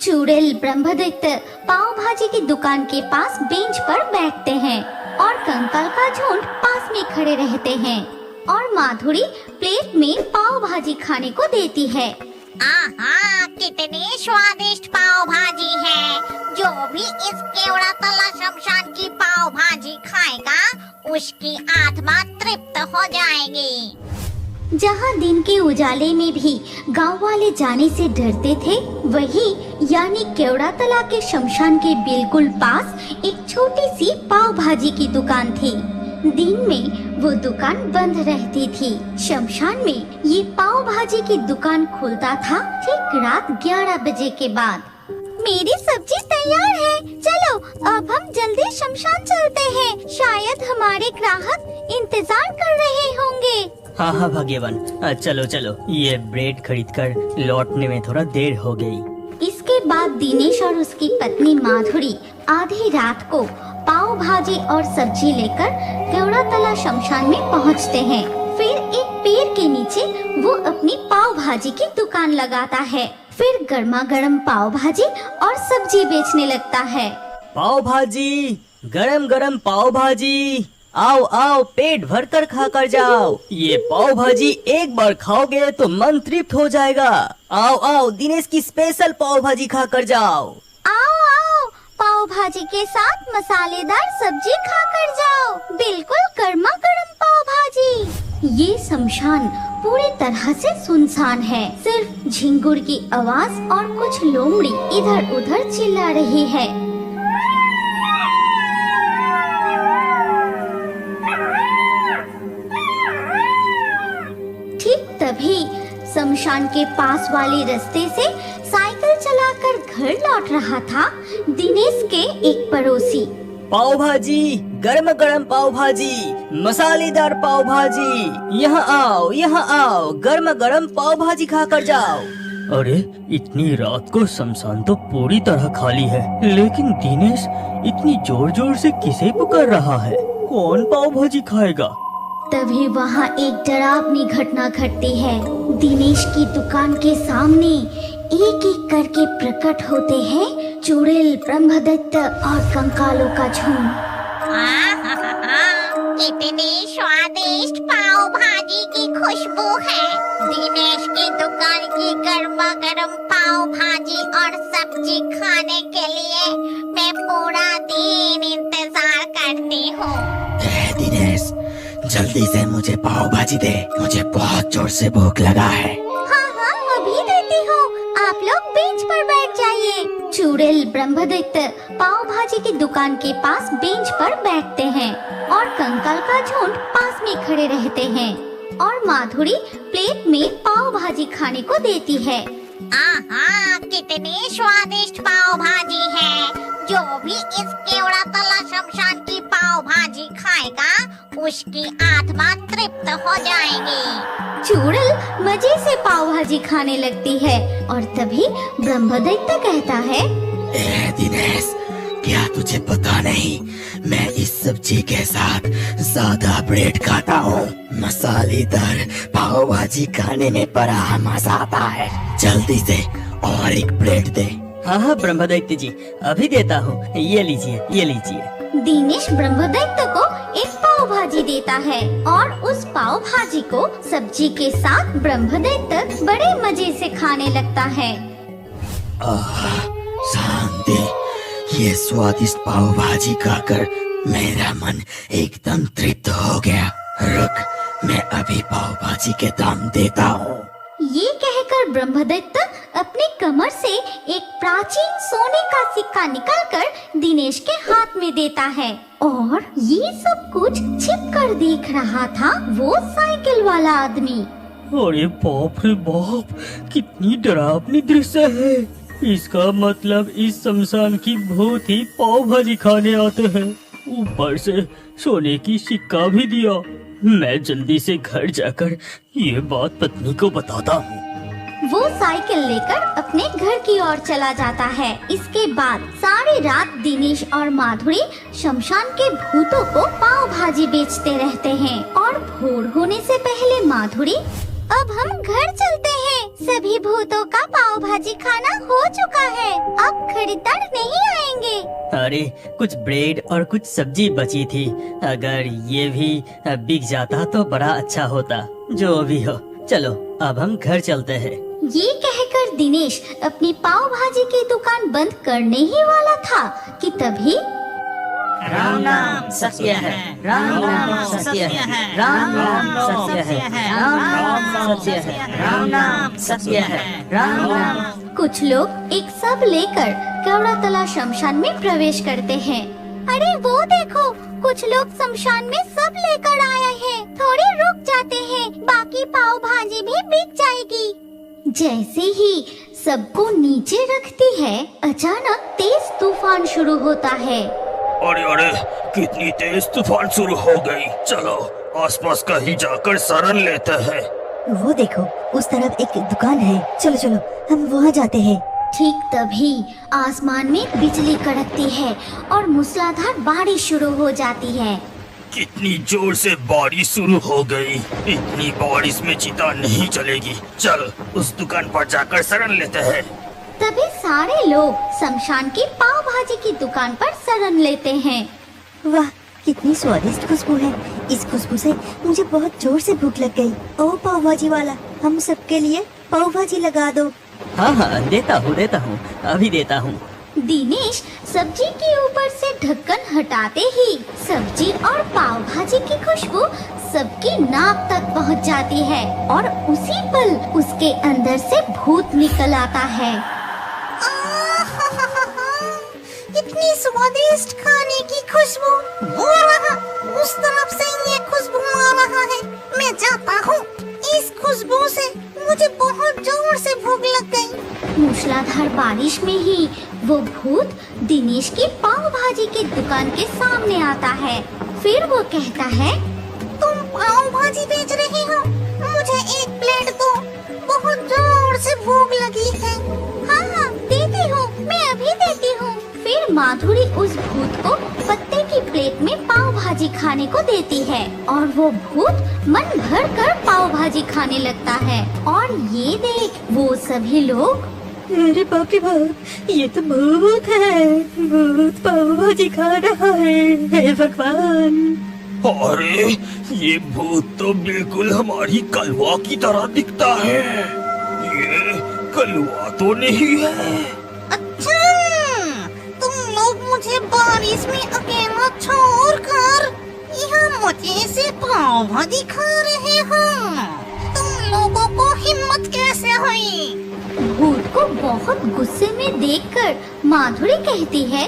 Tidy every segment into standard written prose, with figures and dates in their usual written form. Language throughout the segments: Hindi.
चुड़ैल ब्रह्मदत्त पाव भाजी की दुकान के पास बेंच पर बैठते हैं और कंकाल का झुंड पास में खड़े रहते हैं और माधुरी प्लेट में पाव भाजी खाने को देती है। आहा, कितनी स्वादिष्ट पाव भाजी है। जो भी इस केवड़ा तला शमशान की पाव भाजी खाएगा उसकी आत्मा तृप्त हो जाएगी। जहाँ दिन के उजाले में भी गांव वाले जाने से डरते थे, वही यानी केवड़ा तला के शमशान के बिल्कुल पास एक छोटी सी पाव भाजी की दुकान थी। दिन में वो दुकान बंद रहती थी। शमशान में ये पाव भाजी की दुकान खुलता था ठीक रात 11 बजे के बाद। मेरी सब्जी तैयार है, चलो अब हम जल्दी शमशान चलते हैं। शायद हमारे ग्राहक इंतजार कर रहे होंगे। हाँ भाग्यवान, चलो चलो, ये ब्रेड खरीदकर लौटने में थोड़ा देर हो गई। इसके बाद दिनेश और उसकी पत्नी माधुरी आधी रात को पाव भाजी और सब्जी लेकर केवड़ा तला शमशान में पहुंचते हैं। फिर एक पेड़ के नीचे वो अपनी पाव भाजी की दुकान लगाता है। फिर गर्मा गर्म पाव भाजी और सब्जी बेचने लगता है। पाव भाजी, गरम गरम पाव भाजी, आओ आओ, पेट भर कर खा कर जाओ। ये पाव भाजी एक बार खाओगे तो मन तृप्त हो जाएगा। आओ आओ, दिनेश की स्पेशल पाव भाजी खा कर जाओ। आओ आओ, पाव भाजी के साथ मसालेदार सब्जी खा कर जाओ। बिल्कुल गर्मा गर्म पाव भाजी। ये शमशान पूरी तरह से सुनसान है। सिर्फ झिंगुर की आवाज और कुछ लोमड़ी इधर उधर चिल्ला रही है। तभी शमशान के पास वाले रास्ते से साइकिल चलाकर घर लौट रहा था दिनेश के एक पड़ोसी। पाव भाजी, गरम गरम पाव भाजी, मसालेदार पाव भाजी, यहाँ आओ, गर्म गरम पाव भाजी खा कर जाओ। अरे इतनी रात को शमशान तो पूरी तरह खाली है, लेकिन दिनेश इतनी जोर जोर से किसे पुकार रहा है? कौन पाव भाजी खाएगा? तभी वहाँ एक डरावनी घटना घटती है। दिनेश की दुकान के सामने एक एक करके प्रकट होते हैं चुड़ैल ब्रह्मदत्त और कंकालों का झुंड। कितनी स्वादिष्ट पाव भाजी की खुशबू है। दिनेश की दुकान की गर्मा गर्म पाव भाजी और सब्जी खाने के लिए मैं पूरा दिन इंतजार करती हूँ। दिनेश, जल्दी से मुझे पाव भाजी दे, मुझे बहुत जोर से भूख लगा है। हाँ, अभी देती हूँ। आप लोग बेंच पर बैठ जाइए। चुड़ैल ब्रह्मदत्त पाव भाजी की दुकान के पास बेंच पर बैठते हैं और कंकाल का झुंड पास में खड़े रहते हैं और माधुरी प्लेट में पाव भाजी खाने को देती है। आहा, कितनी स्वादिष्ट पाव भाजी है। जो भी इस केवड़ा तला शमशान की पाव भाजी खाएगा उसकी आत्मा तृप्त हो जाएगी। चुड़ैल मजे से पाव भाजी खाने लगती है और तभी ब्रह्मदत्त कहता है, दिनेश, क्या तुझे पता नहीं, मैं इस सब्जी के साथ ज्यादा ब्रेड खाता हूँ। मसालेदार पाव भाजी खाने में बड़ा मजा आता है। जल्दी से और एक ब्रेड दे। हाँ ब्रह्मदत्त जी, अभी देता हूँ। ये लीजिए। दिनेश ब्रह्मदत्त को एक पाव भाजी देता है और उस पाव भाजी को सब्जी के साथ ब्रह्मदत्त बड़े मजे से खाने लगता है। शांति, ये स्वादिष्ट पाव भाजी खाकर मेरा मन एकदम तृप्त हो गया। रुक, मैं अभी पाव भाजी के दाम देता हूँ। ये कहकर ब्रह्मदत्त अपने कमर से एक प्राचीन सोने का सिक्का निकालकर दिनेश के हाथ में देता है और ये सब कुछ छिप कर देख रहा था वो साइकिल वाला आदमी। अरे बाप रे बाप, कितनी डरावनी दृश्य है। इसका मतलब इस शमशान की भूत ही पाव भाजी खाने आते हैं। ऊपर से सोने की सिक्का भी दिया। मैं जल्दी से घर जाकर ये बात पत्नी को बताता हूँ। वो साइकिल लेकर अपने घर की ओर चला जाता है। इसके बाद सारी रात दिनेश और माधुरी शमशान के भूतों को पाव भाजी बेचते रहते हैं और भोर होने से पहले माधुरी, अब हम घर चलते हैं, सभी भूतों का पाव भाजी खाना हो चुका है, अरे कुछ ब्रेड और कुछ सब्जी बची थी, अगर ये भी बिक जाता तो बड़ा अच्छा होता। जो भी हो, चलो अब हम घर चलते हैं। ये कहकर दिनेश अपनी पाव भाजी की दुकान बंद करने ही वाला था कि तभी राम नाम सत्य है, राम नाम सत्य है, राम नाम सत्य है, राम नाम सत्य है, राम नाम सत्य है, राम नाम। कुछ लोग एक सब लेकर केवड़ातला शमशान में प्रवेश करते हैं। अरे वो देखो, कुछ लोग शमशान में सब लेकर आए हैं। थोड़ी रुक जाते हैं, बाकी पाव भाजी भी बिक जाएगी। जैसे ही सबको नीचे रखती है, अचानक तेज तूफान शुरू होता है। अरे अरे, कितनी तेज तूफान शुरू हो गई। चलो आसपास कहीं जाकर शरण लेते हैं। वो देखो, उस तरफ एक दुकान है, चलो चलो हम वहाँ जाते हैं। ठीक तभी आसमान में बिजली कड़कती है और मूसलाधार बारिश शुरू हो जाती है। कितनी जोर से बारिश शुरू हो गई। इतनी बारिश में चिता नहीं चलेगी। चल उस दुकान पर जाकर शरण लेते हैं। तभी सारे लोग शमशान की पाव भाजी की दुकान पर शरण लेते हैं। वाह, कितनी स्वादिष्ट खुशबू है। इस खुशबू से मुझे बहुत जोर से भूख लग गई। ओ पाव भाजी वाला, हम सबके लिए पाव भाजी लगा दो। हाँ हाँ, देता हूँ, अभी देता हूँ। दिनेश सब्जी के ऊपर से ढक्कन हटाते ही सब्जी और पाव भाजी की खुशबू सबकी नाक तक पहुंच जाती है और उसी पल उसके अंदर से भूत निकल आता है। इतनी स्वादिष्ट खाने की खुशबू। वो रहा, उस तरफ से ये खुशबू आ रहा है। मैं जाता हूँ। इस खुशबू से मुझे बहुत जोर से भूख लग गई। मूसलाधार बारिश में ही वो भूत दिनेश की पाव भाजी की दुकान के सामने आता है। फिर वो कहता है, तुम पाव भाजी बेच रहे हो? मुझे एक प्लेट दो, बहुत जोर से भूख लगी है। हाँ, देती हूँ, मैं अभी देती हूँ। फिर माधुरी उस भूत को पत्ते की प्लेट में पाव भाजी खाने को देती है और वो भूत मन भर कर पाव भाजी खाने लगता है। और ये देख वो सभी लोग, अरे बाप रे बाप, ये तो भूत है। भूत पाव भाजी खा रहा है। हे भगवान। अरे ये भूत तो बिल्कुल हमारी कलवा की तरह दिखता है। ये कलवा तो नहीं है। अच्छा, तुम लोग मुझे बारिश में अकेला छोड़कर यहाँ मजे से पाव भाजी खा रहे हो। तुम लोगों को हिम्मत कैसे हुई? भूत को बहुत गुस्से में देखकर माधुरी कहती है,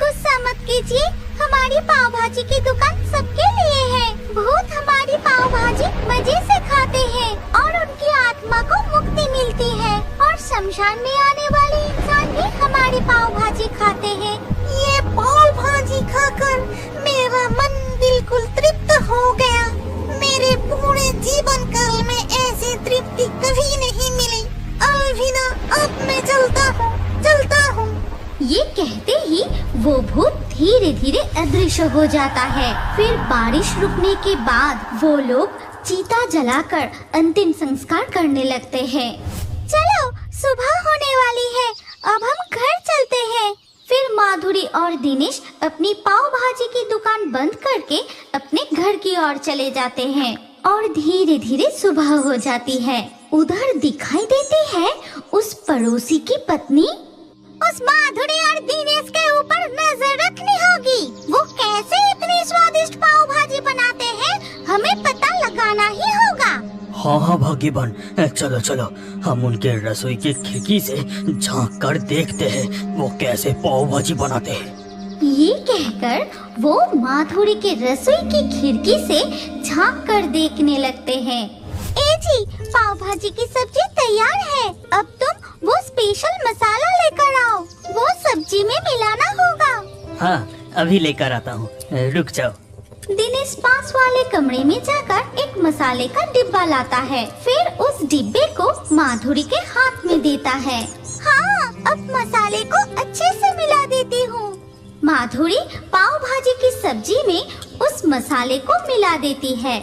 गुस्सा मत कीजिए, हमारी पाव भाजी की दुकान सबके लिए है। भूत हमारी पाव भाजी मजे से खाते हैं और उनकी आत्मा को मुक्ति मिलती है और शमशान में आने वाले इंसान भी हमारी पाव भाजी खाते हैं। ये पाव भाजी खाकर मेरा मन बिल्कुल तृप्त हो गया। मेरे पूरे जीवन काल में ऐसी तृप्ति कभी नहीं मिली। अलविदा, अब मैं चलता हूँ। ये कहते ही वो भूत धीरे धीरे अदृश्य हो जाता है। फिर बारिश रुकने के बाद वो लोग चीता जलाकर अंतिम संस्कार करने लगते हैं। चलो, सुबह होने वाली है, अब हम घर चलते हैं। फिर माधुरी और दिनेश अपनी पाव भाजी की दुकान बंद करके अपने घर की ओर चले जाते हैं और धीरे धीरे सुबह हो जाती है। उधर दिखाई देती है उस पड़ोसी की पत्नी। उस माधुरी और दिनेश के ऊपर नजर रखनी होगी। वो कैसे इतनी स्वादिष्ट पाव भाजी बनाते हैं, हमें पता लगाना ही होगा। हाँ हाँ भाग्यवान, चलो चलो हम उनके रसोई की खिड़की से झांक कर देखते हैं वो कैसे पाव भाजी बनाते हैं। ये कहकर वो माधुरी के रसोई की खिड़की से झांक कर देखने लगते हैं। ए जी, पाव भाजी की सब्जी तैयार है। अब तुम वो स्पेशल मसाला लेकर आओ, वो सब्जी में मिलाना होगा। हाँ, अभी लेकर आता हूँ, रुक जाओ। दिनेश पास वाले कमरे में जाकर एक मसाले का डिब्बा लाता है। फिर उस डिब्बे को माधुरी के हाथ में देता है। हाँ, अब मसाले को अच्छे से मिला देती हूँ। माधुरी पाव भाजी की सब्जी में उस मसाले को मिला देती है।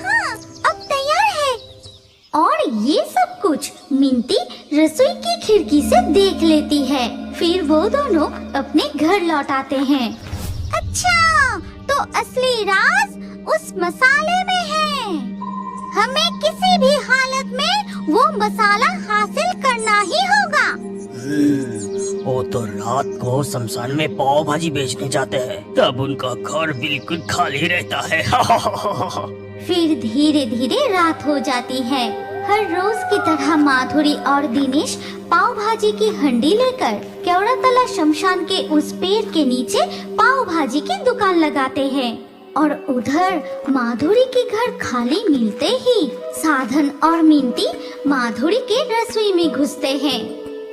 हाँ, अब तैयार है। और ये सब कुछ मिंटी रसोई की खिड़की से देख लेती है। फिर वो दोनों अपने घर लौट आते हैं। अच्छा, तो असली राज उस मसाले में है। हमें किसी भी हालत में वो मसाला हासिल करना ही होगा। वो तो रात को शमशान में पाव भाजी बेचने जाते हैं, तब उनका घर बिल्कुल खाली रहता है। फिर धीरे धीरे रात हो जाती है। हर रोज की तरह माधुरी और दिनेश पाव भाजी की हंडी लेकर केवड़ातला शमशान के उस पेड़ के नीचे पाव भाजी की दुकान लगाते हैं। और उधर माधुरी के घर खाली मिलते ही साधन और मिंटी माधुरी के रसोई में घुसते हैं।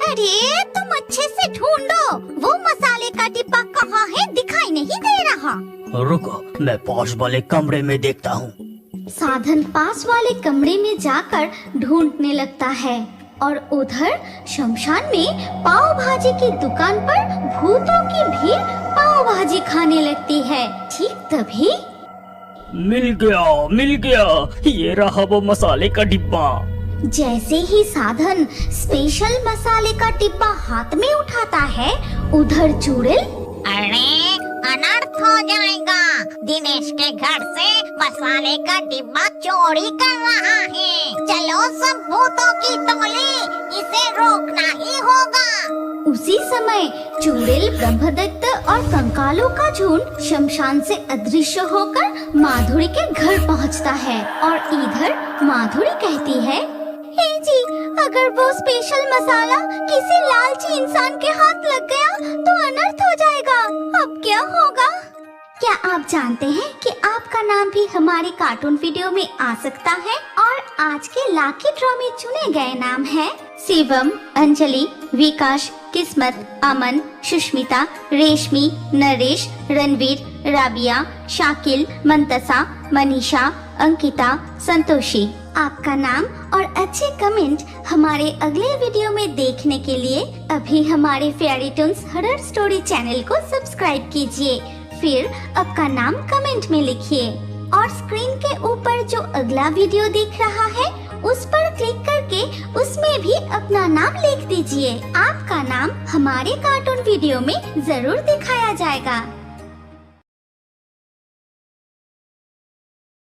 अरे तुम अच्छे से ढूंढो, वो मसाले का डिब्बा कहाँ है, दिखाई नहीं दे रहा। रुको, मैं पास वाले कमरे में देखता हूँ। साधन पास वाले कमरे में जाकर ढूंढने लगता है और उधर शमशान में पाव भाजी की दुकान पर भूतों की भीड़ पाव भाजी खाने लगती है। ठीक तभी मिल गया, ये रहा वो मसाले का डिब्बा। जैसे ही साधन स्पेशल मसाले का डिब्बा हाथ में उठाता है, उधर चुड़ैल अरे अनर्थ हो जाएगा, दिनेश के घर से मसाले का डिब्बा चोरी कर रहा है। चलो सब भूतों की टोली, इसे रोकना ही होगा। उसी समय चुड़ैल, ब्रह्मदत्त और कंकालों का झुंड शमशान से अदृश्य होकर माधुरी के घर पहुंचता है। और इधर माधुरी कहती है, हे जी, अगर वो स्पेशल मसाला किसी लालची इंसान के हाथ लग गया तो अनर्थ हो जाएगा। अब क्या होगा? क्या आप जानते हैं कि आपका नाम भी हमारे कार्टून वीडियो में आ सकता है? और आज के लाकी ड्रॉ में चुने गए नाम है शिवम, अंजलि, विकास, किस्मत, अमन, सुष्मिता, रेशमी, नरेश, रणवीर, राबिया, शाकिल, मंतसा, मनीषा, अंकिता, संतोषी। आपका नाम और अच्छे कमेंट हमारे अगले वीडियो में देखने के लिए अभी हमारे fairy Toons horror story channel को सब्सक्राइब कीजिए। फिर आपका नाम कमेंट में लिखिए और स्क्रीन के ऊपर जो अगला वीडियो दिख रहा है उस पर क्लिक करके उसमें भी अपना नाम लिख दीजिए। आपका नाम हमारे कार्टून वीडियो में जरूर दिखाया जाएगा।